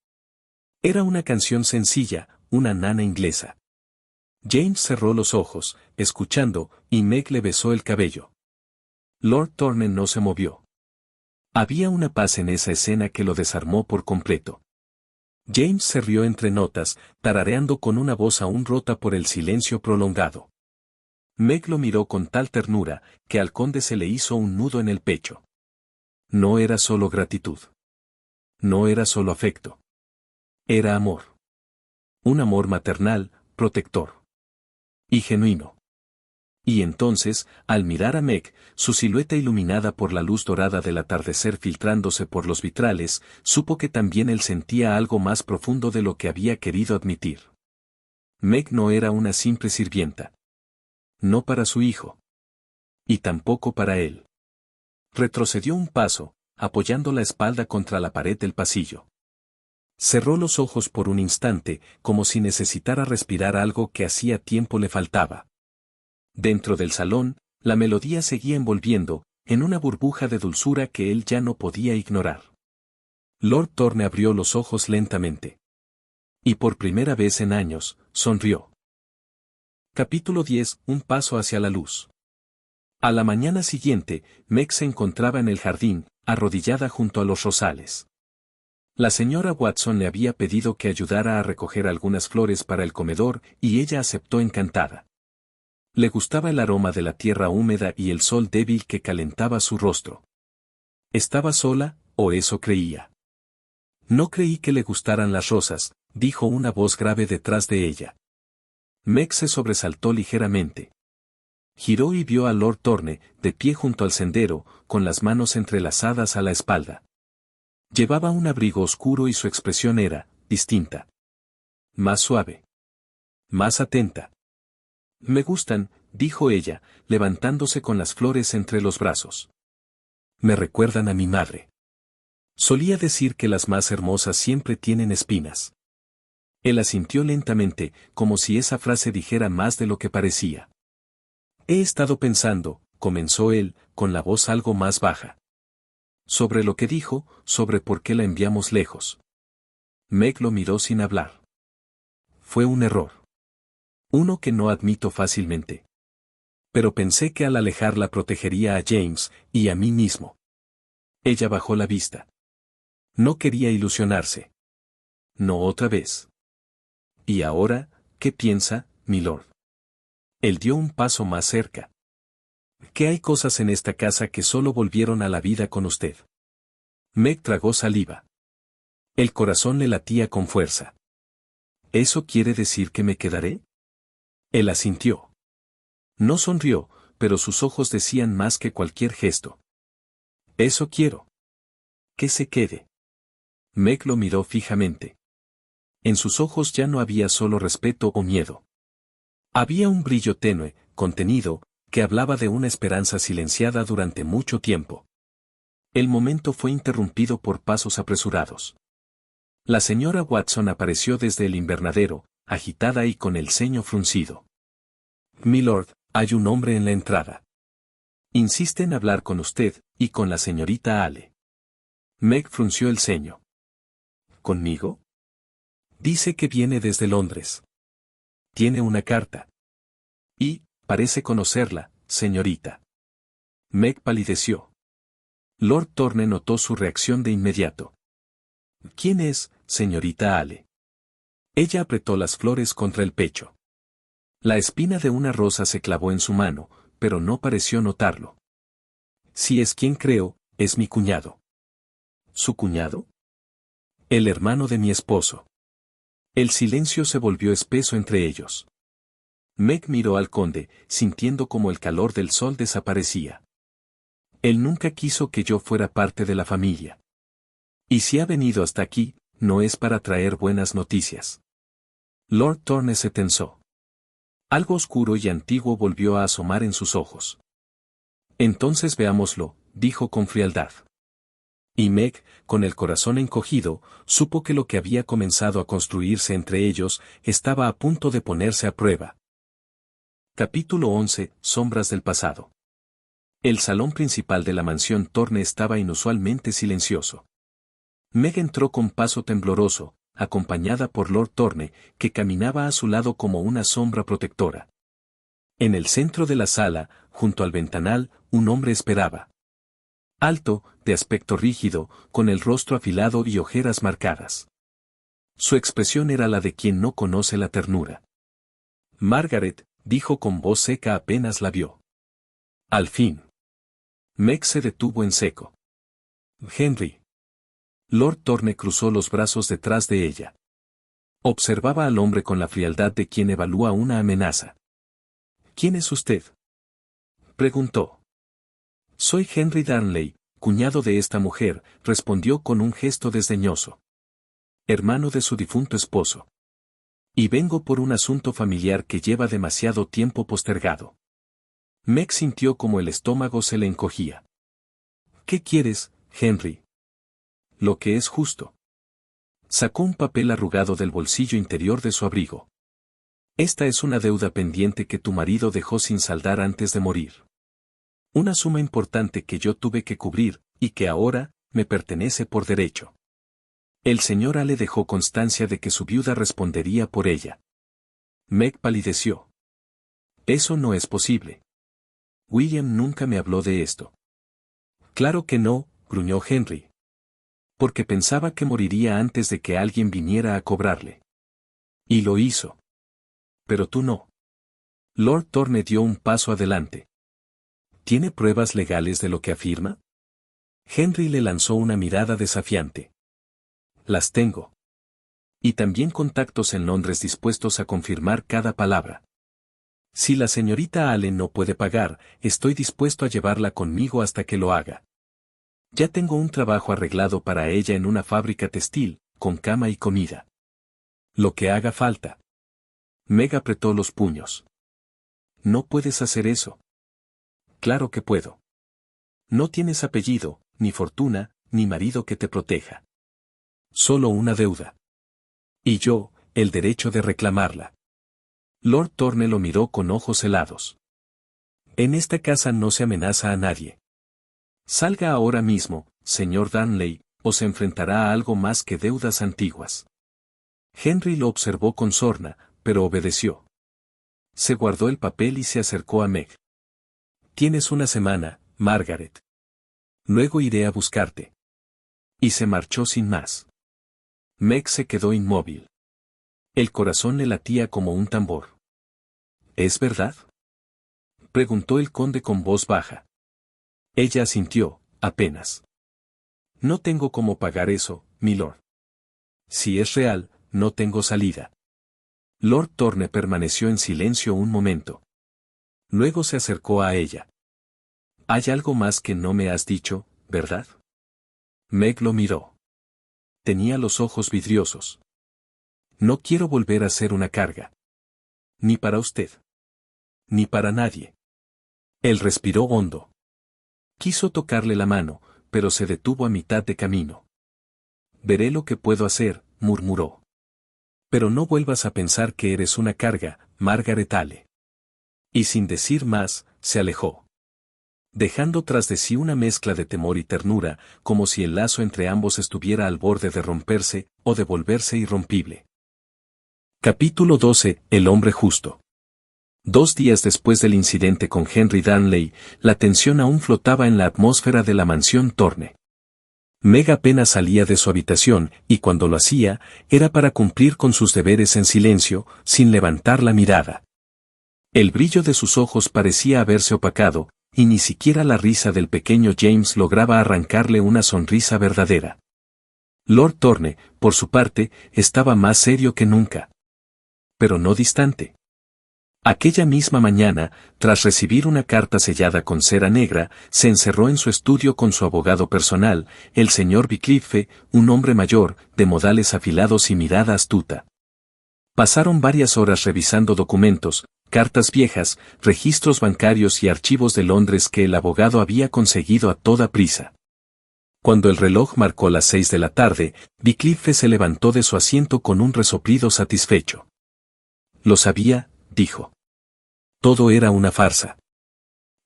Era una canción sencilla, una nana inglesa. James cerró los ojos, escuchando, y Meg le besó el cabello. Lord Thorne no se movió. Había una paz en esa escena que lo desarmó por completo. James se rió entre notas, tarareando con una voz aún rota por el silencio prolongado. Meg lo miró con tal ternura, que al conde se le hizo un nudo en el pecho. No era solo gratitud. No era solo afecto. Era amor. Un amor maternal, protector. Y genuino. Y entonces, al mirar a Meg, su silueta iluminada por la luz dorada del atardecer filtrándose por los vitrales, supo que también él sentía algo más profundo de lo que había querido admitir. Meg no era una simple sirvienta. No para su hijo. Y tampoco para él. Retrocedió un paso, apoyando la espalda contra la pared del pasillo. Cerró los ojos por un instante, como si necesitara respirar algo que hacía tiempo le faltaba. Dentro del salón, la melodía seguía envolviendo, en una burbuja de dulzura que él ya no podía ignorar. Lord Thorne abrió los ojos lentamente. Y por primera vez en años, sonrió. Capítulo 10. Un paso hacia la luz. A la mañana siguiente, Meg se encontraba en el jardín, arrodillada junto a los rosales. La señora Watson le había pedido que ayudara a recoger algunas flores para el comedor, y ella aceptó encantada. Le gustaba el aroma de la tierra húmeda y el sol débil que calentaba su rostro. ¿Estaba sola, o eso creía? No creí que le gustaran las rosas, dijo una voz grave detrás de ella. Meg se sobresaltó ligeramente. Giró y vio a Lord Thorne, de pie junto al sendero, con las manos entrelazadas a la espalda. Llevaba un abrigo oscuro y su expresión era, distinta. Más suave. Más atenta. Me gustan, dijo ella, levantándose con las flores entre los brazos. Me recuerdan a mi madre. Solía decir que las más hermosas siempre tienen espinas. Él asintió lentamente, como si esa frase dijera más de lo que parecía. He estado pensando, comenzó él, con la voz algo más baja. Sobre lo que dijo, sobre por qué la enviamos lejos. Meg lo miró sin hablar. Fue un error. Uno que no admito fácilmente. Pero pensé que al alejarla protegería a James, y a mí mismo. Ella bajó la vista. No quería ilusionarse. No otra vez. ¿Y ahora, qué piensa, milord? Él dio un paso más cerca. ¿Qué hay cosas en esta casa que solo volvieron a la vida con usted? Meg tragó saliva. El corazón le latía con fuerza. ¿Eso quiere decir que me quedaré? Él asintió. No sonrió, pero sus ojos decían más que cualquier gesto. Eso quiero. Que se quede. Meg lo miró fijamente. En sus ojos ya no había solo respeto o miedo. Había un brillo tenue, contenido, que hablaba de una esperanza silenciada durante mucho tiempo. El momento fue interrumpido por pasos apresurados. La señora Watson apareció desde el invernadero, agitada y con el ceño fruncido. Milord, hay un hombre en la entrada. Insiste en hablar con usted, y con la señorita Ale. Meg frunció el ceño. ¿Conmigo? Dice que viene desde Londres. Tiene una carta. Y, parece conocerla, señorita. Meg palideció. Lord Thorne notó su reacción de inmediato. ¿Quién es, señorita Ale? Ella apretó las flores contra el pecho. La espina de una rosa se clavó en su mano, pero no pareció notarlo. Si es quien creo, es mi cuñado. ¿Su cuñado? El hermano de mi esposo. El silencio se volvió espeso entre ellos. Meg miró al conde, sintiendo como el calor del sol desaparecía. Él nunca quiso que yo fuera parte de la familia. Y si ha venido hasta aquí, no es para traer buenas noticias. Lord Thorne se tensó. Algo oscuro y antiguo volvió a asomar en sus ojos. Entonces veámoslo, dijo con frialdad. Y Meg, con el corazón encogido, supo que lo que había comenzado a construirse entre ellos estaba a punto de ponerse a prueba. Capítulo 11. Sombras del pasado. El salón principal de la mansión Thorne estaba inusualmente silencioso. Meg entró con paso tembloroso, acompañada por Lord Thorne, que caminaba a su lado como una sombra protectora. En el centro de la sala, junto al ventanal, un hombre esperaba. Alto, de aspecto rígido, con el rostro afilado y ojeras marcadas. Su expresión era la de quien no conoce la ternura. Margaret, dijo con voz seca apenas la vio. Al fin. Meg se detuvo en seco. Henry. Lord Thorne cruzó los brazos detrás de ella. Observaba al hombre con la frialdad de quien evalúa una amenaza. ¿Quién es usted? Preguntó. Soy Henry Darnley, cuñado de esta mujer, respondió con un gesto desdeñoso. Hermano de su difunto esposo. Y vengo por un asunto familiar que lleva demasiado tiempo postergado. Meg sintió como el estómago se le encogía. ¿Qué quieres, Henry? Lo que es justo. Sacó un papel arrugado del bolsillo interior de su abrigo. Esta es una deuda pendiente que tu marido dejó sin saldar antes de morir. Una suma importante que yo tuve que cubrir, y que ahora, me pertenece por derecho. El señor Ale dejó constancia de que su viuda respondería por ella. Meg palideció. Eso no es posible. William nunca me habló de esto. Claro que no, gruñó Henry. Porque pensaba que moriría antes de que alguien viniera a cobrarle. Y lo hizo. Pero tú no. Lord Thorne dio un paso adelante. ¿Tiene pruebas legales de lo que afirma? Henry le lanzó una mirada desafiante. Las tengo. Y también contactos en Londres dispuestos a confirmar cada palabra. Si la señorita Allen no puede pagar, estoy dispuesto a llevarla conmigo hasta que lo haga. Ya tengo un trabajo arreglado para ella en una fábrica textil, con cama y comida. Lo que haga falta. Meg apretó los puños. No puedes hacer eso. Claro que puedo. No tienes apellido, ni fortuna, ni marido que te proteja. Solo una deuda. Y yo, el derecho de reclamarla. Lord Thorne lo miró con ojos helados. En esta casa no se amenaza a nadie. Salga ahora mismo, señor Darnley, o se enfrentará a algo más que deudas antiguas. Henry lo observó con sorna, pero obedeció. Se guardó el papel y se acercó a Meg. Tienes una semana, Margaret. Luego iré a buscarte. Y se marchó sin más. Meg se quedó inmóvil. El corazón le latía como un tambor. ¿Es verdad?, preguntó el conde con voz baja. Ella asintió, apenas. No tengo cómo pagar eso, milord. Si es real, no tengo salida. Lord Thorne permaneció en silencio un momento. Luego se acercó a ella. Hay algo más que no me has dicho, ¿verdad? Meg lo miró. Tenía los ojos vidriosos. No quiero volver a ser una carga. Ni para usted. Ni para nadie. Él respiró hondo. Quiso tocarle la mano, pero se detuvo a mitad de camino. Veré lo que puedo hacer, murmuró. Pero no vuelvas a pensar que eres una carga, Margaret Ale. Y sin decir más, se alejó. Dejando tras de sí una mezcla de temor y ternura, como si el lazo entre ambos estuviera al borde de romperse, o de volverse irrompible. Capítulo 12. El hombre justo. 2 días después del incidente con Henry Darnley, la tensión aún flotaba en la atmósfera de la mansión Thorne. Meg apenas salía de su habitación, y cuando lo hacía, era para cumplir con sus deberes en silencio, sin levantar la mirada. El brillo de sus ojos parecía haberse opacado, y ni siquiera la risa del pequeño James lograba arrancarle una sonrisa verdadera. Lord Thorne, por su parte, estaba más serio que nunca. Pero no distante. Aquella misma mañana, tras recibir una carta sellada con cera negra, se encerró en su estudio con su abogado personal, el señor Wycliffe, un hombre mayor, de modales afilados y mirada astuta. Pasaron varias horas revisando documentos, cartas viejas, registros bancarios y archivos de Londres que el abogado había conseguido a toda prisa. Cuando el reloj marcó las 6 de la tarde, Wycliffe se levantó de su asiento con un resoplido satisfecho. Lo sabía, dijo. Todo era una farsa.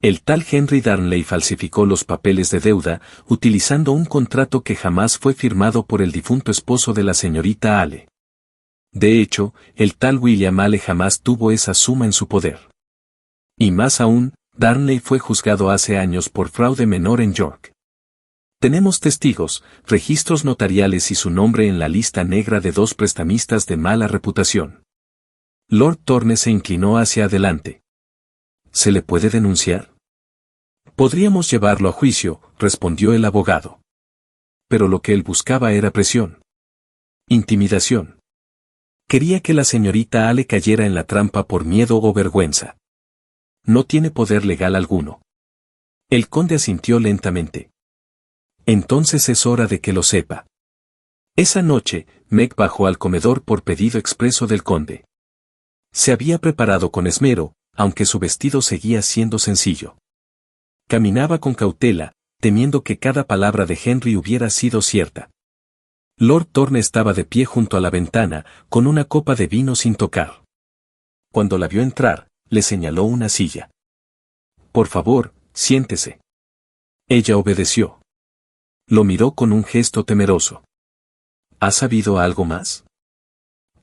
El tal Henry Darnley falsificó los papeles de deuda, utilizando un contrato que jamás fue firmado por el difunto esposo de la señorita Ale. De hecho, el tal William Ale jamás tuvo esa suma en su poder. Y más aún, Darnley fue juzgado hace años por fraude menor en York. Tenemos testigos, registros notariales y su nombre en la lista negra de 2 prestamistas de mala reputación. Lord Thorne se inclinó hacia adelante. ¿Se le puede denunciar? Podríamos llevarlo a juicio, respondió el abogado. Pero lo que él buscaba era presión. Intimidación. Quería que la señorita Ale cayera en la trampa por miedo o vergüenza. No tiene poder legal alguno. El conde asintió lentamente. Entonces es hora de que lo sepa. Esa noche, Meg bajó al comedor por pedido expreso del conde. Se había preparado con esmero, aunque su vestido seguía siendo sencillo. Caminaba con cautela, temiendo que cada palabra de Henry hubiera sido cierta. Lord Thorne estaba de pie junto a la ventana, con una copa de vino sin tocar. Cuando la vio entrar, le señaló una silla. Por favor, siéntese. Ella obedeció. Lo miró con un gesto temeroso. ¿Has sabido algo más?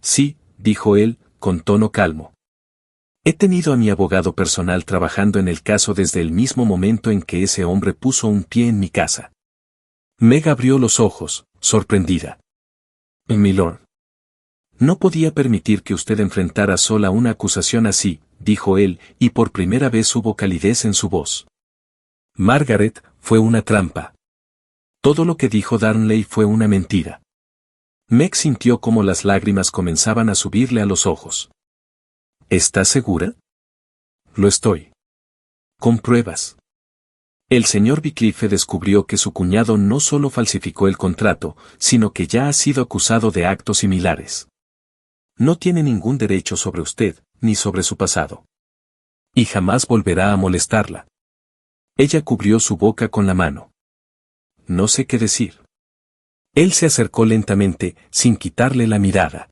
Sí, dijo él, con tono calmo. He tenido a mi abogado personal trabajando en el caso desde el mismo momento en que ese hombre puso un pie en mi casa. Meg abrió los ojos, sorprendida. Milord. No podía permitir que usted enfrentara sola una acusación así, dijo él, y por primera vez hubo calidez en su voz. Margaret, fue una trampa. Todo lo que dijo Darnley fue una mentira. Meg sintió como las lágrimas comenzaban a subirle a los ojos. ¿Estás segura? Lo estoy. Con pruebas. El señor Wycliffe descubrió que su cuñado no solo falsificó el contrato, sino que ya ha sido acusado de actos similares. No tiene ningún derecho sobre usted, ni sobre su pasado. Y jamás volverá a molestarla. Ella cubrió su boca con la mano. No sé qué decir. Él se acercó lentamente, sin quitarle la mirada.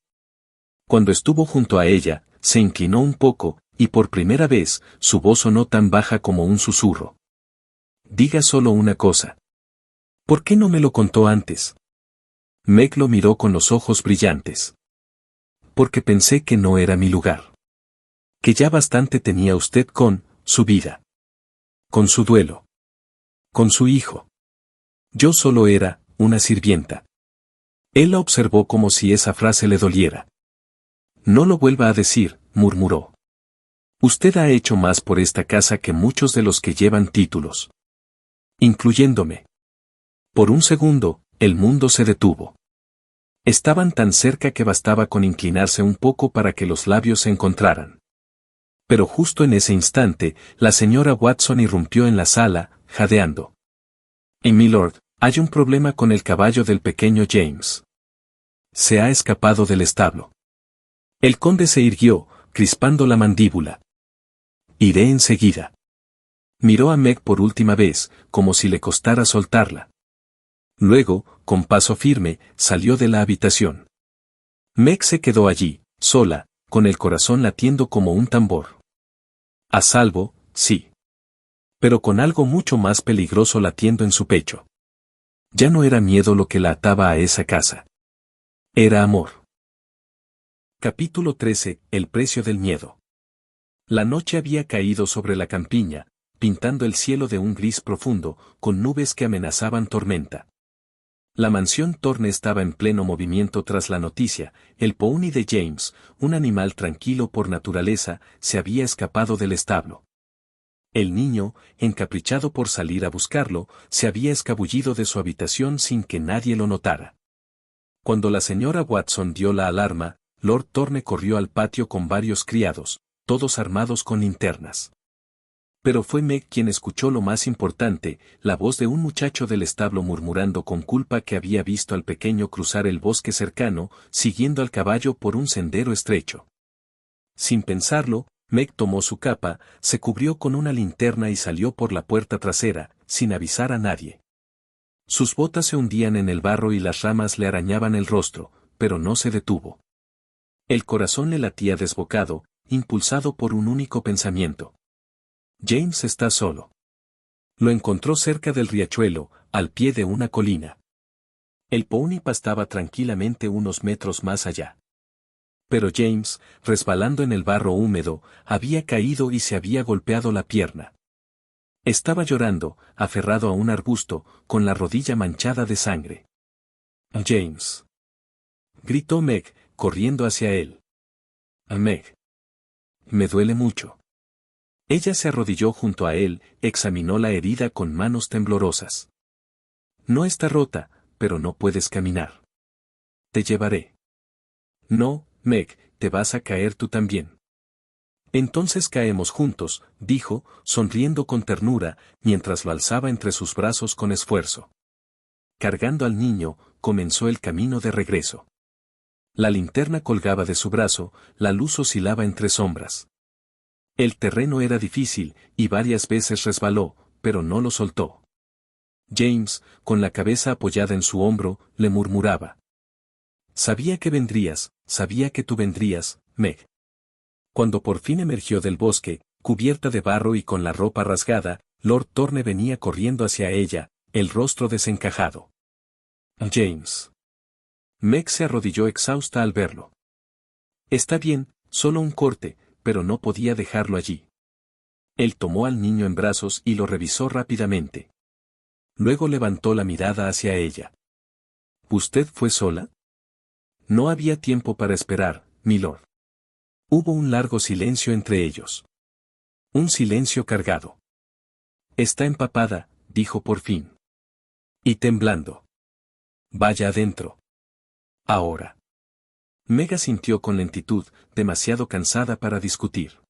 Cuando estuvo junto a ella, se inclinó un poco, y por primera vez, su voz sonó tan baja como un susurro. Diga solo una cosa. ¿Por qué no me lo contó antes? Meg lo miró con los ojos brillantes. Porque pensé que no era mi lugar. Que ya bastante tenía usted con su vida. Con su duelo. Con su hijo. Yo solo era una sirvienta. Él la observó como si esa frase le doliera. No lo vuelva a decir, murmuró. Usted ha hecho más por esta casa que muchos de los que llevan títulos. Incluyéndome. Por un segundo, el mundo se detuvo. Estaban tan cerca que bastaba con inclinarse un poco para que los labios se encontraran. Pero justo en ese instante, la señora Watson irrumpió en la sala, jadeando. Milord, hay un problema con el caballo del pequeño James. Se ha escapado del establo. El conde se irguió, crispando la mandíbula. Iré enseguida. Miró a Meg por última vez, como si le costara soltarla. Luego, con paso firme, salió de la habitación. Meg se quedó allí, sola, con el corazón latiendo como un tambor. A salvo, sí. Pero con algo mucho más peligroso latiendo en su pecho. Ya no era miedo lo que la ataba a esa casa. Era amor. Capítulo 13. El precio del miedo. La noche había caído sobre la campiña, pintando el cielo de un gris profundo, con nubes que amenazaban tormenta. La mansión Thorne estaba en pleno movimiento tras la noticia. El pony de James, un animal tranquilo por naturaleza, se había escapado del establo. El niño, encaprichado por salir a buscarlo, se había escabullido de su habitación sin que nadie lo notara. Cuando la señora Watson dio la alarma, Lord Thorne corrió al patio con varios criados, todos armados con linternas. Pero fue Meg quien escuchó lo más importante, la voz de un muchacho del establo murmurando con culpa que había visto al pequeño cruzar el bosque cercano, siguiendo al caballo por un sendero estrecho. Sin pensarlo, Meg tomó su capa, se cubrió con una linterna y salió por la puerta trasera, sin avisar a nadie. Sus botas se hundían en el barro y las ramas le arañaban el rostro, pero no se detuvo. El corazón le latía desbocado, impulsado por un único pensamiento. James está solo. Lo encontró cerca del riachuelo, al pie de una colina. El pony pastaba tranquilamente unos metros más allá. Pero James, resbalando en el barro húmedo, había caído y se había golpeado la pierna. Estaba llorando, aferrado a un arbusto, con la rodilla manchada de sangre. James. Gritó Meg, corriendo hacia él. Meg. Me duele mucho. Ella se arrodilló junto a él, examinó la herida con manos temblorosas. No está rota, pero no puedes caminar. Te llevaré. No, Meg, te vas a caer tú también. Entonces caemos juntos, dijo, sonriendo con ternura, mientras lo alzaba entre sus brazos con esfuerzo. Cargando al niño, comenzó el camino de regreso. La linterna colgaba de su brazo, la luz oscilaba entre sombras. El terreno era difícil, y varias veces resbaló, pero no lo soltó. James, con la cabeza apoyada en su hombro, le murmuraba. Sabía que vendrías, sabía que tú vendrías, Meg. Cuando por fin emergió del bosque, cubierta de barro y con la ropa rasgada, Lord Thorne venía corriendo hacia ella, el rostro desencajado. James. Meg se arrodilló exhausta al verlo. Está bien, solo un corte, pero no podía dejarlo allí. Él tomó al niño en brazos y lo revisó rápidamente. Luego levantó la mirada hacia ella. ¿Usted fue sola? No había tiempo para esperar, milord. Hubo un largo silencio entre ellos. Un silencio cargado. Está empapada, dijo por fin. Y temblando. Vaya adentro. Ahora. Meg asintió con lentitud, demasiado cansada para discutir.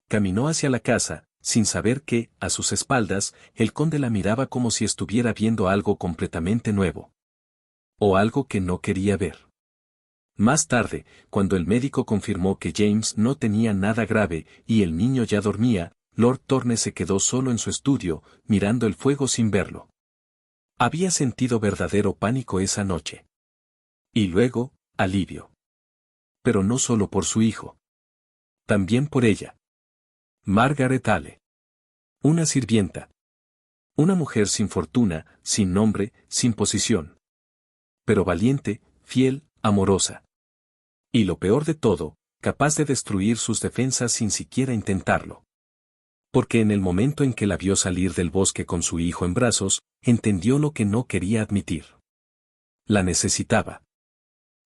Caminó hacia la casa, sin saber que, a sus espaldas, el conde la miraba como si estuviera viendo algo completamente nuevo. O algo que no quería ver. Más tarde, cuando el médico confirmó que James no tenía nada grave y el niño ya dormía, Lord Thorne se quedó solo en su estudio, mirando el fuego sin verlo. Había sentido verdadero pánico esa noche. Y luego, alivio. Pero no solo por su hijo. También por ella. Margaret Ale. Una sirvienta. Una mujer sin fortuna, sin nombre, sin posición. Pero valiente, fiel, amorosa. Y lo peor de todo, capaz de destruir sus defensas sin siquiera intentarlo. Porque en el momento en que la vio salir del bosque con su hijo en brazos, entendió lo que no quería admitir. La necesitaba.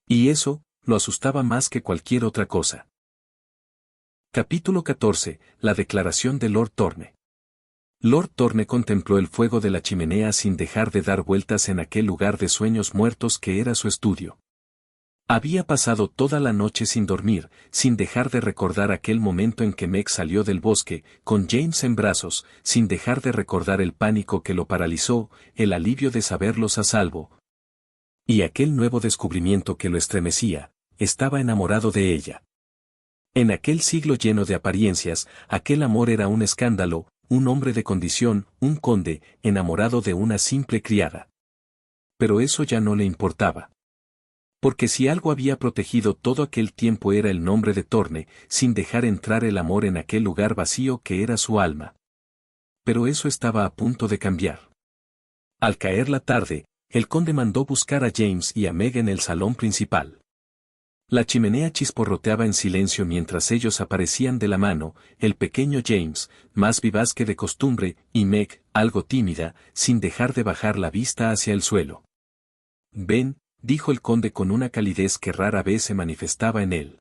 Y eso, lo asustaba más que cualquier otra cosa. Capítulo 14. La declaración de Lord Thorne. Lord Thorne contempló el fuego de la chimenea sin dejar de dar vueltas en aquel lugar de sueños muertos que era su estudio. Había pasado toda la noche sin dormir, sin dejar de recordar aquel momento en que Meg salió del bosque, con James en brazos, sin dejar de recordar el pánico que lo paralizó, el alivio de saberlos a salvo. Y aquel nuevo descubrimiento que lo estremecía, estaba enamorado de ella. En aquel siglo lleno de apariencias, aquel amor era un escándalo, un hombre de condición, un conde, enamorado de una simple criada. Pero eso ya no le importaba. Porque si algo había protegido todo aquel tiempo era el nombre de Thorne, sin dejar entrar el amor en aquel lugar vacío que era su alma. Pero eso estaba a punto de cambiar. Al caer la tarde, el conde mandó buscar a James y a Meg en el salón principal. La chimenea chisporroteaba en silencio mientras ellos aparecían de la mano, el pequeño James, más vivaz que de costumbre, y Meg, algo tímida, sin dejar de bajar la vista hacia el suelo. «Ven», dijo el conde con una calidez que rara vez se manifestaba en él.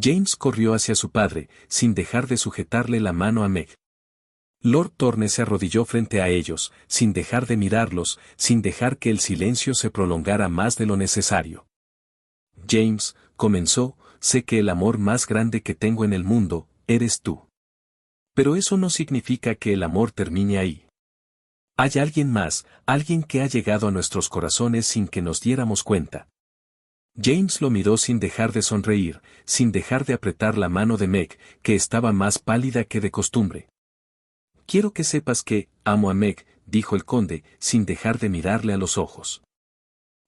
James corrió hacia su padre, sin dejar de sujetarle la mano a Meg. Lord Thorne se arrodilló frente a ellos, sin dejar de mirarlos, sin dejar que el silencio se prolongara más de lo necesario. «James», comenzó, «sé que el amor más grande que tengo en el mundo, eres tú. Pero eso no significa que el amor termine ahí. Hay alguien más, alguien que ha llegado a nuestros corazones sin que nos diéramos cuenta». James lo miró sin dejar de sonreír, sin dejar de apretar la mano de Meg, que estaba más pálida que de costumbre. «Quiero que sepas que, amo a Meg», dijo el conde, sin dejar de mirarle a los ojos.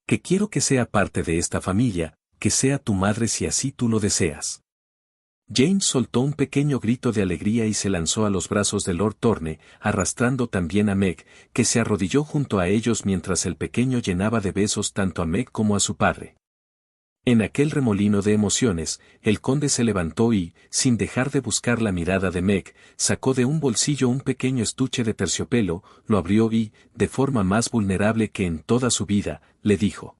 «Que quiero que sea parte de esta familia, que sea tu madre si así tú lo deseas». James soltó un pequeño grito de alegría y se lanzó a los brazos de Lord Thorne, arrastrando también a Meg, que se arrodilló junto a ellos mientras el pequeño llenaba de besos tanto a Meg como a su padre. En aquel remolino de emociones, el conde se levantó y, sin dejar de buscar la mirada de Meg, sacó de un bolsillo un pequeño estuche de terciopelo, lo abrió y, de forma más vulnerable que en toda su vida, le dijo: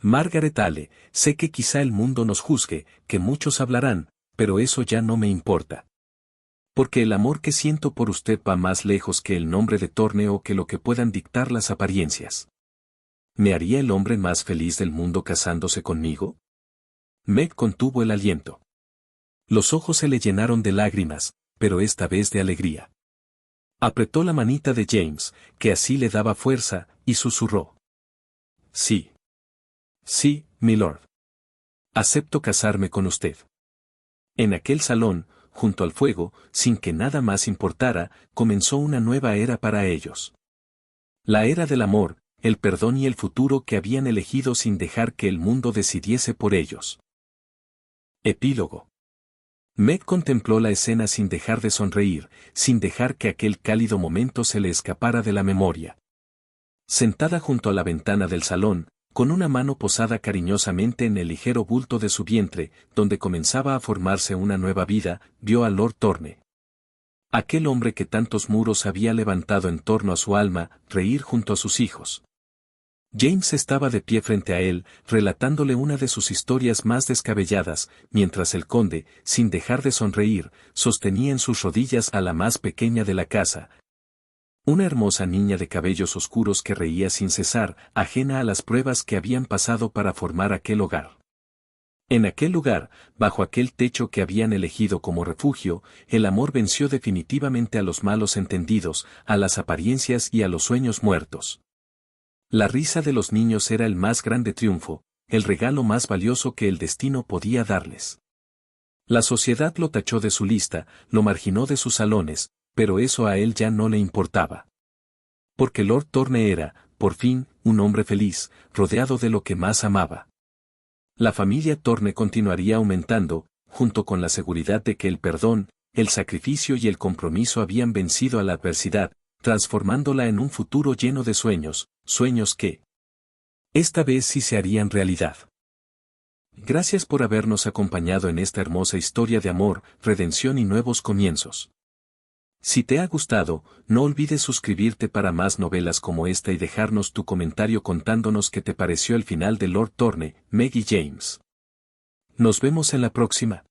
«Margaret Ale, sé que quizá el mundo nos juzgue, que muchos hablarán, pero eso ya no me importa. Porque el amor que siento por usted va más lejos que el nombre de Thorne o que lo que puedan dictar las apariencias. ¿Me haría el hombre más feliz del mundo casándose conmigo?». Meg contuvo el aliento. Los ojos se le llenaron de lágrimas, pero esta vez de alegría. Apretó la manita de James, que así le daba fuerza, y susurró: «Sí. Sí, milord. Acepto casarme con usted». En aquel salón, junto al fuego, sin que nada más importara, comenzó una nueva era para ellos. La era del amor, el perdón y el futuro que habían elegido sin dejar que el mundo decidiese por ellos. Epílogo. Meg contempló la escena sin dejar de sonreír, sin dejar que aquel cálido momento se le escapara de la memoria. Sentada junto a la ventana del salón, con una mano posada cariñosamente en el ligero bulto de su vientre, donde comenzaba a formarse una nueva vida, vio a Lord Thorne. Aquel hombre que tantos muros había levantado en torno a su alma, reír junto a sus hijos. James estaba de pie frente a él, relatándole una de sus historias más descabelladas, mientras el conde, sin dejar de sonreír, sostenía en sus rodillas a la más pequeña de la casa. Una hermosa niña de cabellos oscuros que reía sin cesar, ajena a las pruebas que habían pasado para formar aquel hogar. En aquel lugar, bajo aquel techo que habían elegido como refugio, el amor venció definitivamente a los malos entendidos, a las apariencias y a los sueños muertos. La risa de los niños era el más grande triunfo, el regalo más valioso que el destino podía darles. La sociedad lo tachó de su lista, lo marginó de sus salones, pero eso a él ya no le importaba. Porque Lord Thorne era, por fin, un hombre feliz, rodeado de lo que más amaba. La familia Thorne continuaría aumentando, junto con la seguridad de que el perdón, el sacrificio y el compromiso habían vencido a la adversidad, transformándola en un futuro lleno de sueños, sueños que esta vez sí se harían realidad. Gracias por habernos acompañado en esta hermosa historia de amor, redención y nuevos comienzos. Si te ha gustado, no olvides suscribirte para más novelas como esta y dejarnos tu comentario contándonos qué te pareció el final de Lord Thorne, Meg y James. Nos vemos en la próxima.